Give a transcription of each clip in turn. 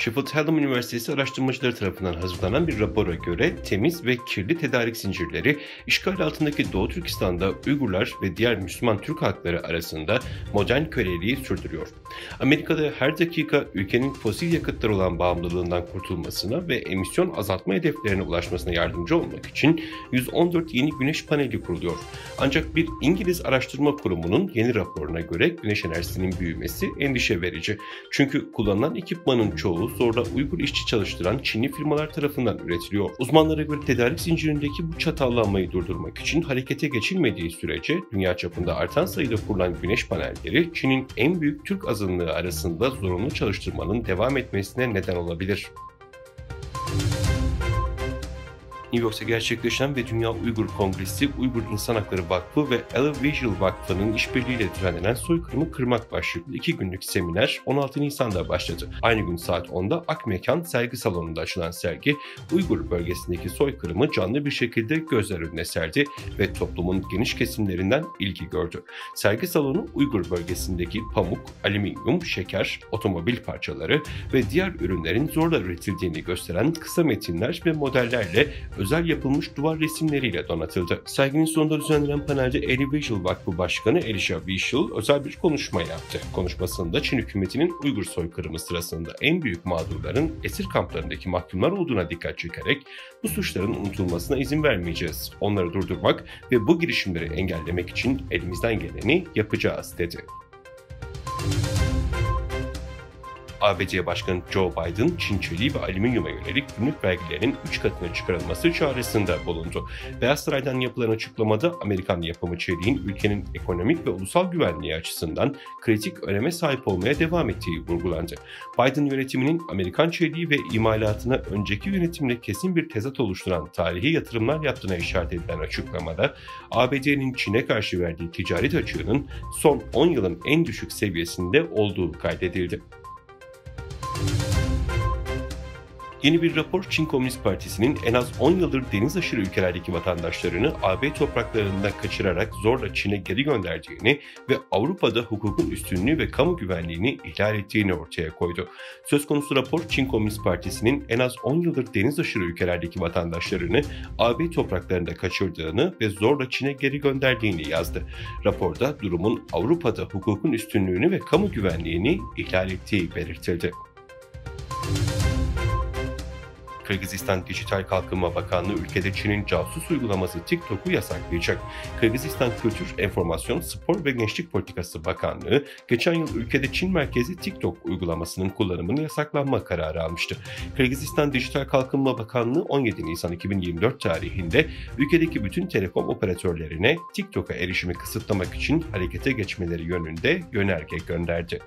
Sheffield Hallam Üniversitesi araştırmacıları tarafından hazırlanan bir rapora göre temiz ve kirli tedarik zincirleri işgal altındaki Doğu Türkistan'da Uygurlar ve diğer Müslüman Türk halkları arasında modern köleliği sürdürüyor. Amerika'da her dakika ülkenin fosil yakıtlar olan bağımlılığından kurtulmasına ve emisyon azaltma hedeflerine ulaşmasına yardımcı olmak için 114 yeni güneş paneli kuruluyor. Ancak bir İngiliz araştırma kurumunun yeni raporuna göre güneş enerjisinin büyümesi endişe verici. Çünkü kullanılan ekipmanın çoğu zorla Uygur işçi çalıştıran Çinli firmalar tarafından üretiliyor. Uzmanlara göre tedarik zincirindeki bu çatallanmayı durdurmak için harekete geçilmediği sürece dünya çapında artan sayıda kurulan güneş panelleri Çin'in en büyük Türk azınlığı arasında zorunlu çalıştırmanın devam etmesine neden olabilir. New York'ta gerçekleşen ve Dünya Uygur Kongresi, Uygur İnsan Hakları Vakfı ve Ella Visual Vakfı'nın işbirliğiyle düzenlenen soykırımı kırmak başlıklı 2 günlük seminer 16 Nisan'da başladı. Aynı gün saat 10'da Akmekan sergi salonunda açılan sergi, Uygur bölgesindeki soykırımı canlı bir şekilde gözler önüne serdi ve toplumun geniş kesimlerinden ilgi gördü. Sergi salonu Uygur bölgesindeki pamuk, alüminyum, şeker, otomobil parçaları ve diğer ürünlerin zorla üretildiğini gösteren kısa metinler ve modellerle özel yapılmış duvar resimleriyle donatıldı. Serginin sonunda düzenlenen panelde Ella Visual Vakfı Başkanı Elisha Visual özel bir konuşma yaptı. Konuşmasında Çin hükümetinin Uygur soykırımı sırasında en büyük mağdurların esir kamplarındaki mahkumlar olduğuna dikkat çekerek bu suçların unutulmasına izin vermeyeceğiz. Onları durdurmak ve bu girişimleri engellemek için elimizden geleni yapacağız dedi. ABD Başkanı Joe Biden, Çin çeliği ve alüminyuma yönelik gümrük vergilerinin 3 katına çıkarılması çağrısında bulundu. Beyaz Saray'dan yapılan açıklamada Amerikan yapımı çeliğin ülkenin ekonomik ve ulusal güvenliği açısından kritik öneme sahip olmaya devam ettiği vurgulandı. Biden yönetiminin Amerikan çeliği ve imalatına önceki yönetimle kesin bir tezat oluşturan tarihi yatırımlar yaptığına işaret edilen açıklamada, ABD'nin Çin'e karşı verdiği ticaret açığının son 10 yılın en düşük seviyesinde olduğu kaydedildi. Yeni bir rapor Çin Komünist Partisi'nin en az 10 yıldır deniz aşırı ülkelerdeki vatandaşlarını AB topraklarından kaçırarak zorla Çin'e geri gönderdiğini ve Avrupa'da hukukun üstünlüğü ve kamu güvenliğini ihlal ettiğini ortaya koydu. Söz konusu rapor Çin Komünist Partisi'nin en az 10 yıldır deniz aşırı ülkelerdeki vatandaşlarını AB topraklarında kaçırdığını ve zorla Çin'e geri gönderdiğini yazdı. Raporda durumun Avrupa'da hukukun üstünlüğünü ve kamu güvenliğini ihlal ettiği belirtildi. Kırgızistan Dijital Kalkınma Bakanlığı ülkede Çin'in casus uygulaması TikTok'u yasaklayacak. Kırgızistan Kültür, Enformasyon, Spor ve Gençlik Politikası Bakanlığı, geçen yıl ülkede Çin merkezi TikTok uygulamasının kullanımını yasaklanma kararı almıştı. Kırgızistan Dijital Kalkınma Bakanlığı 17 Nisan 2024 tarihinde ülkedeki bütün telekom operatörlerine TikTok'a erişimi kısıtlamak için harekete geçmeleri yönünde yönerge gönderdi.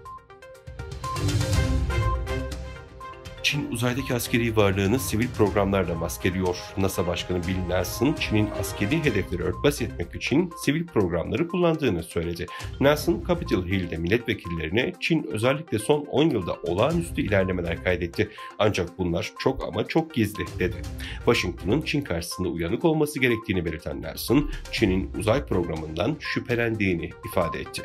Çin uzaydaki askeri varlığını sivil programlarla maskeliyor. NASA Başkanı Bill Nelson, Çin'in askeri hedefleri örtbas etmek için sivil programları kullandığını söyledi. Nelson, Capitol Hill'de milletvekillerine Çin özellikle son 10 yılda olağanüstü ilerlemeler kaydetti. Ancak bunlar çok ama çok gizli dedi. Washington'ın Çin karşısında uyanık olması gerektiğini belirten Nelson, Çin'in uzay programından şüphelendiğini ifade etti.